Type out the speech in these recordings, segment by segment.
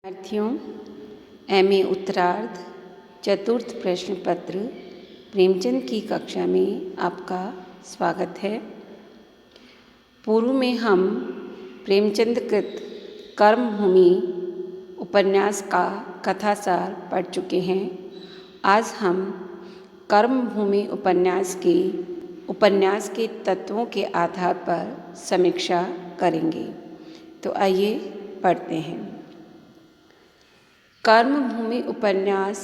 विद्यार्थियों, एमए उत्तरार्ध चतुर्थ प्रश्न पत्र प्रेमचंद की कक्षा में आपका स्वागत है। पूर्व में हम प्रेमचंद कृत कर्मभूमि उपन्यास का कथासार पढ़ चुके हैं। आज हम कर्मभूमि उपन्यास के तत्वों के आधार पर समीक्षा करेंगे। तो आइए पढ़ते हैं। कर्मभूमि उपन्यास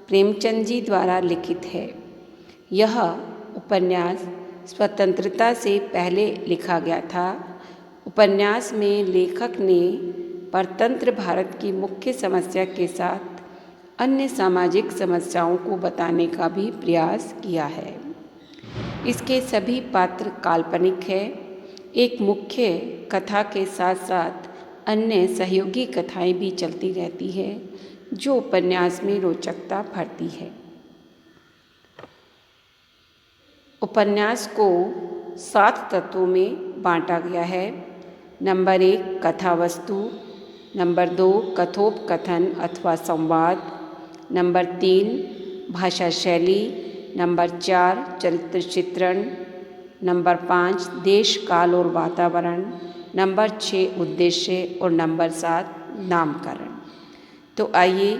प्रेमचंद जी द्वारा लिखित है। यह उपन्यास स्वतंत्रता से पहले लिखा गया था। उपन्यास में लेखक ने परतंत्र भारत की मुख्य समस्या के साथ अन्य सामाजिक समस्याओं को बताने का भी प्रयास किया है। इसके सभी पात्र काल्पनिक है। एक मुख्य कथा के साथ साथ अन्य सहयोगी कथाएं भी चलती रहती है, जो उपन्यास में रोचकता भरती है। उपन्यास को 7 तत्वों में बांटा गया है। नंबर 1 कथा वस्तु, नंबर 2 कथोपकथन अथवा संवाद, नंबर 3 भाषा शैली, नंबर 4 चरित्र चित्रण, नंबर 5 देश काल और वातावरण, नंबर 6 उद्देश्य और नंबर 7 नामकरण। तो आइए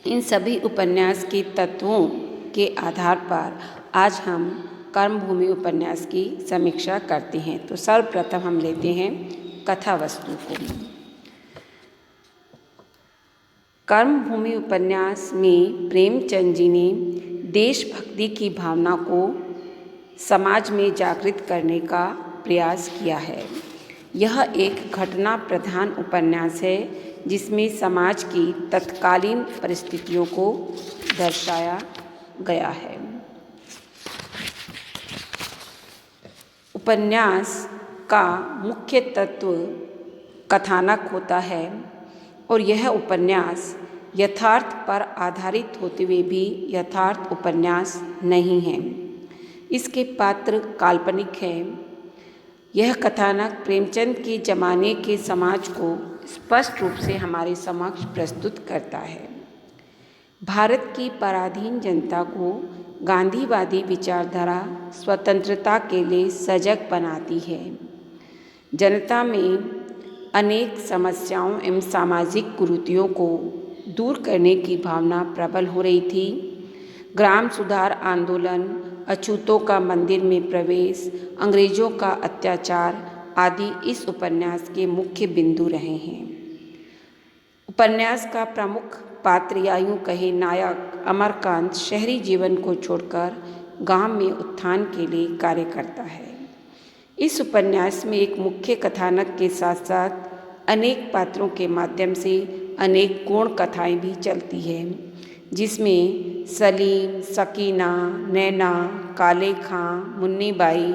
इन सभी उपन्यास के तत्वों के आधार पर आज हम कर्मभूमि उपन्यास की समीक्षा करते हैं। तो सर्वप्रथम हम लेते हैं कथा वस्तु को। कर्मभूमि उपन्यास में प्रेमचंद जी ने देशभक्ति की भावना को समाज में जागृत करने का प्रयास किया है। यह एक घटना प्रधान उपन्यास है, जिसमें समाज की तत्कालीन परिस्थितियों को दर्शाया गया है। उपन्यास का मुख्य तत्व कथानक होता है और यह उपन्यास यथार्थ पर आधारित होते हुए भी यथार्थ उपन्यास नहीं है। इसके पात्र काल्पनिक हैं। यह कथानक प्रेमचंद के ज़माने के समाज को स्पष्ट रूप से हमारे समक्ष प्रस्तुत करता है। भारत की पराधीन जनता को गांधीवादी विचारधारा स्वतंत्रता के लिए सजग बनाती है। जनता में अनेक समस्याओं एवं सामाजिक कुरीतियों को दूर करने की भावना प्रबल हो रही थी। ग्राम सुधार आंदोलन, अछूतों का मंदिर में प्रवेश, अंग्रेजों का अत्याचार आदि इस उपन्यास के मुख्य बिंदु रहे हैं। उपन्यास का प्रमुख पात्र या यूं कहे नायक अमरकांत शहरी जीवन को छोड़कर गांव में उत्थान के लिए कार्य करता है। इस उपन्यास में एक मुख्य कथानक के साथ साथ अनेक पात्रों के माध्यम से अनेक गौण कथाएं भी चलती हैं, जिसमें सलीम, सकीना, नैना, काले खां, मुन्नी बाई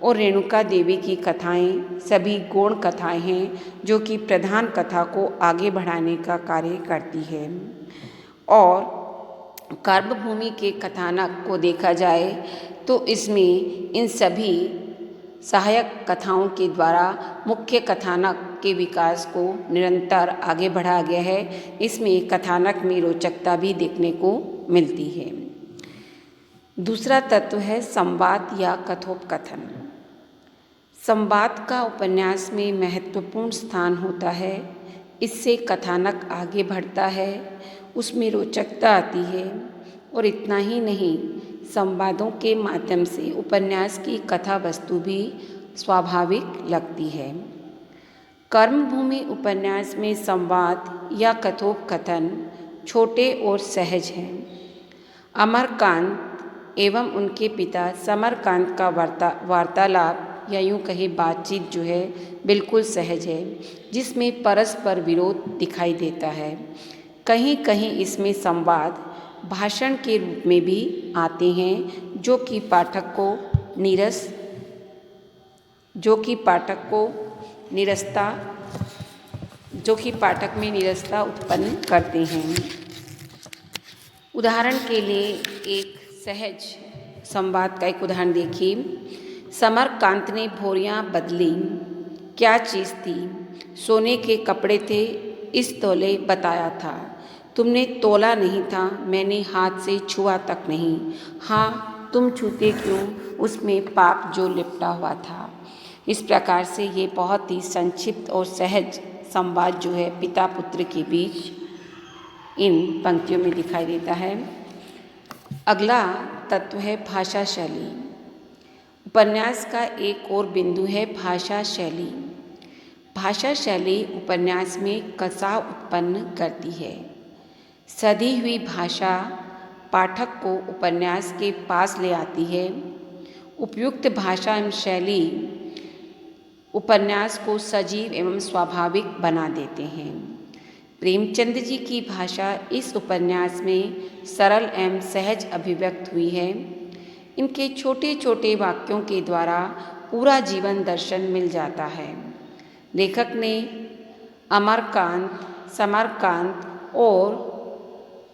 और रेणुका देवी की कथाएं सभी गौण कथाएं हैं, जो कि प्रधान कथा को आगे बढ़ाने का कार्य करती है। और कर्मभूमि के कथानक को देखा जाए तो इसमें इन सभी सहायक कथाओं के द्वारा मुख्य कथानक के विकास को निरंतर आगे बढ़ाया गया है। इसमें कथानक में रोचकता भी देखने को मिलती है। दूसरा तत्व है संवाद या कथोपकथन। संवाद का उपन्यास में महत्वपूर्ण स्थान होता है। इससे कथानक आगे बढ़ता है, उसमें रोचकता आती है और इतना ही नहीं, संवादों के माध्यम से उपन्यास की कथा वस्तु भी स्वाभाविक लगती है। कर्मभूमि उपन्यास में संवाद या कथोपकथन छोटे और सहज हैं। अमरकांत एवं उनके पिता समरकांत का वार्तालाप या यूं कहे बातचीत जो है बिल्कुल सहज है, जिसमें परस्पर विरोध दिखाई देता है। कहीं कहीं इसमें संवाद भाषण के रूप में भी आते हैं, जो कि पाठक में निरस्ता उत्पन्न करते हैं। उदाहरण के लिए एक सहज संवाद का एक उदाहरण देखिए। समरकांत ने भोरियां बदली, क्या चीज़ थी? सोने के कपड़े थे इस तौले बताया था। तुमने तोला नहीं था, मैंने हाथ से छुआ तक नहीं। हाँ, तुम छूते क्यों, उसमें पाप जो लिपटा हुआ था। इस प्रकार से ये बहुत ही संक्षिप्त और सहज संवाद जो है पिता पुत्र के बीच इन पंक्तियों में दिखाई देता है। अगला तत्व है भाषा शैली। उपन्यास का एक और बिंदु है भाषा शैली। भाषा शैली उपन्यास में कसाव उत्पन्न करती है। सधी हुई भाषा पाठक को उपन्यास के पास ले आती है। उपयुक्त भाषा एवं शैली उपन्यास को सजीव एवं स्वाभाविक बना देते हैं। प्रेमचंद जी की भाषा इस उपन्यास में सरल एवं सहज अभिव्यक्त हुई है। इनके छोटे छोटे वाक्यों के द्वारा पूरा जीवन दर्शन मिल जाता है। लेखक ने अमरकांत, समरकांत और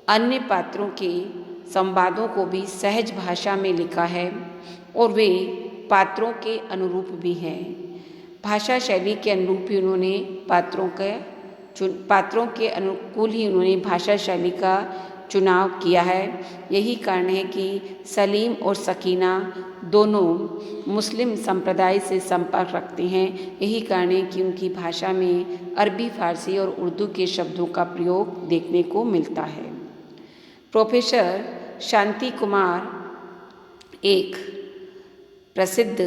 अन्य पात्रों के संवादों को भी सहज भाषा में लिखा है और वे पात्रों के अनुरूप भी हैं। भाषा शैली के अनुरूप ही उन्होंने पात्रों के अनुकूल ही उन्होंने भाषा शैली का चुनाव किया है। यही कारण है कि सलीम और सकीना दोनों मुस्लिम संप्रदाय से संपर्क रखते हैं। यही कारण है कि उनकी भाषा में अरबी, फारसी और उर्दू के शब्दों का प्रयोग देखने को मिलता है। प्रोफेसर शांति कुमार एक प्रसिद्ध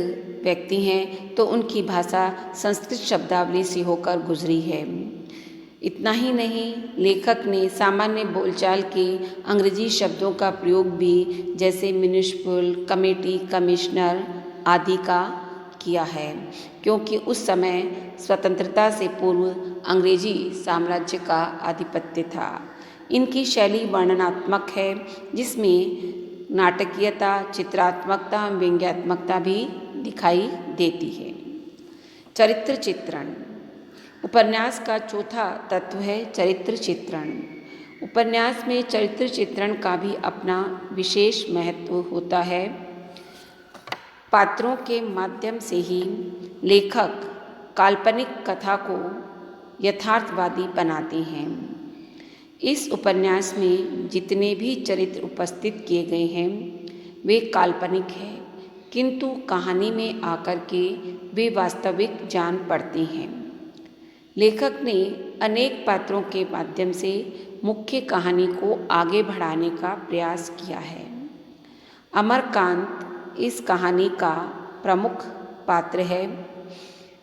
व्यक्ति हैं, तो उनकी भाषा संस्कृत शब्दावली से होकर गुजरी है। इतना ही नहीं, लेखक ने सामान्य बोलचाल के अंग्रेजी शब्दों का प्रयोग भी जैसे म्युनिसिपल, कमेटी, कमिश्नर आदि का किया है, क्योंकि उस समय स्वतंत्रता से पूर्व अंग्रेजी साम्राज्य का आधिपत्य था। इनकी शैली वर्णनात्मक है, जिसमें नाटकीयता, चित्रात्मकता, व्यंग्यात्मकता भी दिखाई देती है। चरित्र चित्रण। उपन्यास का चौथा तत्व है चरित्र चित्रण। उपन्यास में चरित्र चित्रण का भी अपना विशेष महत्व होता है। पात्रों के माध्यम से ही लेखक काल्पनिक कथा को यथार्थवादी बनाते हैं। इस उपन्यास में जितने भी चरित्र उपस्थित किए गए हैं वे काल्पनिक हैं, किंतु कहानी में आकर के वे वास्तविक जान पड़ते हैं। लेखक ने अनेक पात्रों के माध्यम से मुख्य कहानी को आगे बढ़ाने का प्रयास किया है। अमरकांत इस कहानी का प्रमुख पात्र है।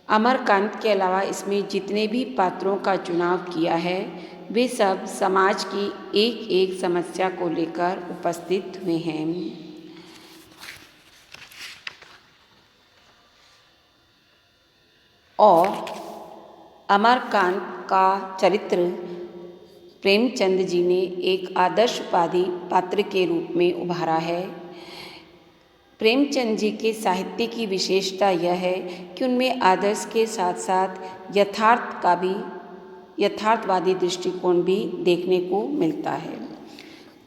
अमरकांत के अलावा इसमें जितने भी पात्रों का चुनाव किया है वे सब समाज की एक एक समस्या को लेकर उपस्थित हुए हैं। और अमरकांत का चरित्र प्रेमचंद जी ने एक आदर्शवादी पात्र के रूप में उभारा है। प्रेमचंद जी के साहित्य की विशेषता यह है कि उनमें आदर्श के साथ साथ यथार्थवादी दृष्टिकोण भी देखने को मिलता है।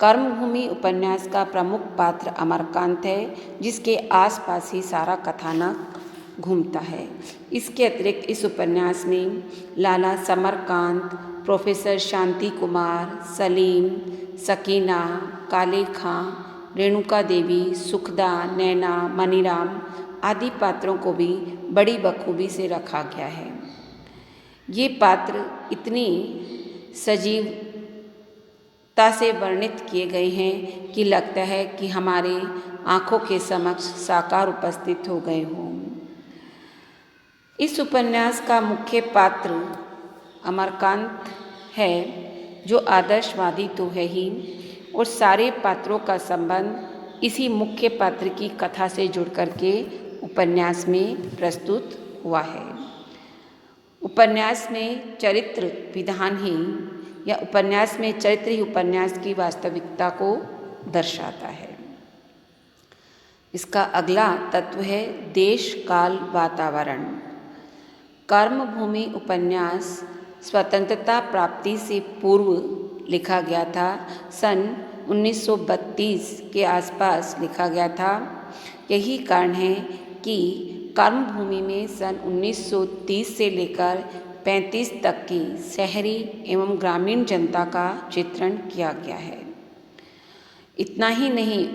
कर्मभूमि उपन्यास का प्रमुख पात्र अमरकांत है, जिसके आसपास ही सारा कथानक घूमता है। इसके अतिरिक्त इस उपन्यास में लाला समरकांत, प्रोफेसर शांति कुमार, सलीम, सकीना, काले खां, रेणुका देवी, सुखदा, नैना, मनीराम आदि पात्रों को भी बड़ी बखूबी से रखा गया है। ये पात्र इतनी सजीवता से वर्णित किए गए हैं कि लगता है कि हमारे आँखों के समक्ष साकार उपस्थित हो गए हों। इस उपन्यास का मुख्य पात्र अमरकांत है, जो आदर्शवादी तो है ही, और सारे पात्रों का संबंध इसी मुख्य पात्र की कथा से जुड़ करके उपन्यास में प्रस्तुत हुआ है। उपन्यास में चरित्र विधानहीन या उपन्यास में चरित्र ही उपन्यास की वास्तविकता को दर्शाता है। इसका अगला तत्व है देश, काल, वातावरण। कर्मभूमि उपन्यास स्वतंत्रता प्राप्ति से पूर्व लिखा गया था। सन 1932 के आसपास लिखा गया था। यही कारण है कि कर्मभूमि में सन 1930 से लेकर 35 तक की शहरी एवं ग्रामीण जनता का चित्रण किया गया है। इतना ही नहीं,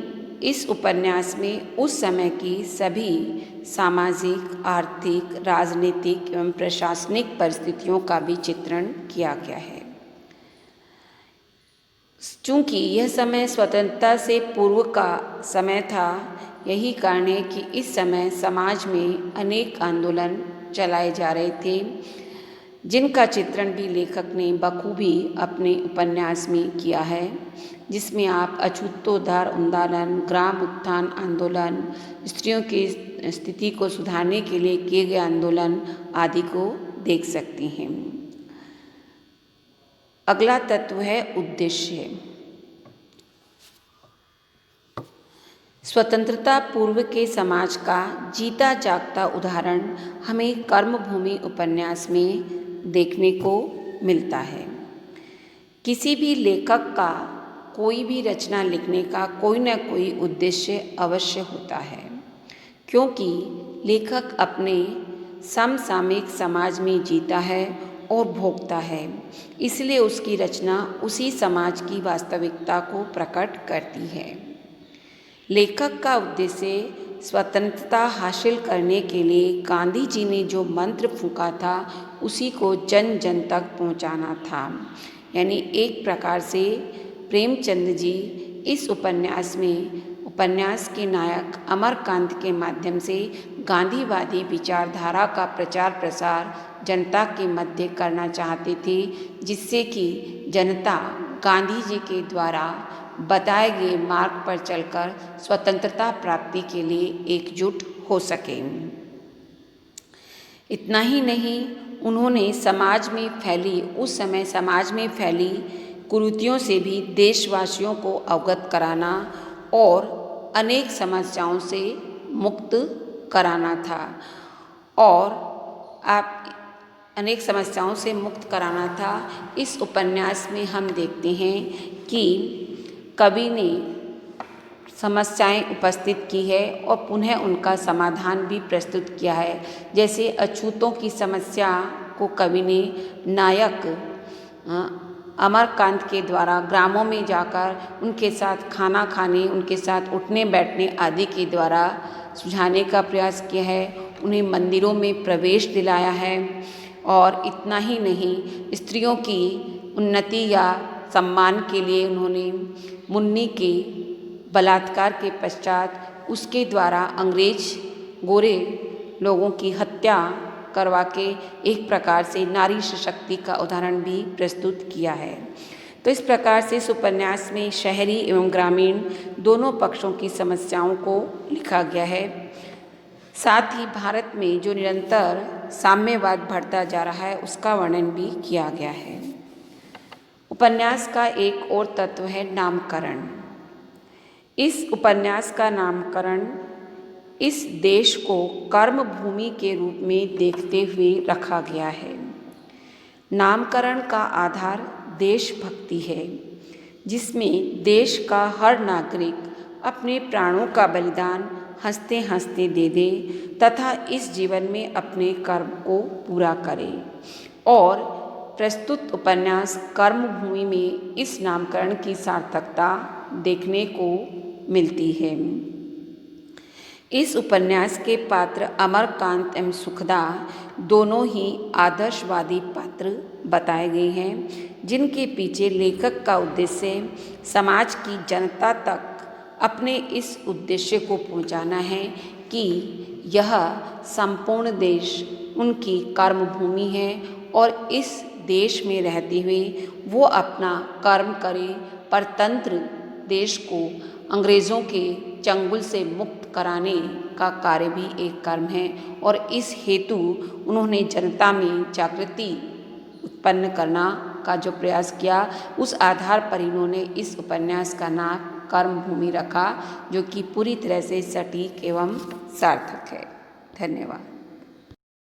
इस उपन्यास में उस समय की सभी सामाजिक, आर्थिक, राजनीतिक एवं प्रशासनिक परिस्थितियों का भी चित्रण किया गया है। चूँकि यह समय स्वतंत्रता से पूर्व का समय था, यही कारण है कि इस समय समाज में अनेक आंदोलन चलाए जा रहे थे, जिनका चित्रण भी लेखक ने बखूबी अपने उपन्यास में किया है, जिसमें आप अछूतोद्धार आंदोलन, ग्राम उत्थान आंदोलन, स्त्रियों की स्थिति को सुधारने के लिए किए गए आंदोलन आदि को देख सकती हैं। अगला तत्व है उद्देश्य। स्वतंत्रता पूर्व के समाज का जीता जागता उदाहरण हमें कर्मभूमि उपन्यास में देखने को मिलता है। किसी भी लेखक का कोई भी रचना लिखने का कोई न कोई उद्देश्य अवश्य होता है, क्योंकि लेखक अपने समसामयिक समाज में जीता है और भोगता है, इसलिए उसकी रचना उसी समाज की वास्तविकता को प्रकट करती है। लेखक का उद्देश्य स्वतंत्रता हासिल करने के लिए गांधी जी ने जो मंत्र फूंका था, उसी को जन जन तक पहुंचाना था। यानी एक प्रकार से प्रेमचंद जी इस उपन्यास में उपन्यास के नायक अमरकांत के माध्यम से गांधीवादी विचारधारा का प्रचार प्रसार जनता के मध्य करना चाहते थे, जिससे कि जनता गांधी जी के द्वारा बताए गए मार्ग पर चलकर स्वतंत्रता प्राप्ति के लिए एकजुट हो सके। इतना ही नहीं, उन्होंने समाज में फैली उस समय समाज में फैली कुरीतियों से भी देशवासियों को अवगत कराना और अनेक समस्याओं से मुक्त कराना था। और अनेक समस्याओं से मुक्त कराना था। इस उपन्यास में हम देखते हैं कि कवि ने समस्याएं उपस्थित की है और पुनः उनका समाधान भी प्रस्तुत किया है। जैसे अछूतों की समस्या को कवि ने नायक अमरकांत के द्वारा ग्रामों में जाकर उनके साथ खाना खाने, उनके साथ उठने बैठने आदि के द्वारा सुझाने का प्रयास किया है। उन्हें मंदिरों में प्रवेश दिलाया है। और इतना ही नहीं, स्त्रियों की उन्नति या सम्मान के लिए उन्होंने मुन्नी के बलात्कार के पश्चात उसके द्वारा अंग्रेज गोरे लोगों की हत्या करवा के एक प्रकार से नारी सशक्ति का उदाहरण भी प्रस्तुत किया है। तो इस प्रकार से इस उपन्यास में शहरी एवं ग्रामीण दोनों पक्षों की समस्याओं को लिखा गया है। साथ ही भारत में जो निरंतर साम्यवाद बढ़ता जा रहा है, उसका वर्णन भी किया गया है। उपन्यास का एक और तत्व है नामकरण। इस उपन्यास का नामकरण इस देश को कर्म भूमि के रूप में देखते हुए रखा गया है। नामकरण का आधार देशभक्ति है, जिसमें देश का हर नागरिक अपने प्राणों का बलिदान हंसते हंसते दे दे तथा इस जीवन में अपने कर्म को पूरा करे। और प्रस्तुत उपन्यास कर्मभूमि में इस नामकरण की सार्थकता देखने को मिलती है। इस उपन्यास के पात्र अमरकांत एवं सुखदा दोनों ही आदर्शवादी पात्र बताए गए हैं, जिनके पीछे लेखक का उद्देश्य समाज की जनता तक अपने इस उद्देश्य को पहुंचाना है कि यह संपूर्ण देश उनकी कर्मभूमि है और इस देश में रहते हुए वो अपना कर्म करे, परतंत्र देश को अंग्रेज़ों के चंगुल से मुक्त कराने का कार्य भी एक कर्म है। और इस हेतु उन्होंने जनता में जागृति उत्पन्न करना का जो प्रयास किया, उस आधार पर इन्होंने इस उपन्यास का नाम कर्मभूमि रखा, जो कि पूरी तरह से सटीक एवं सार्थक है। धन्यवाद।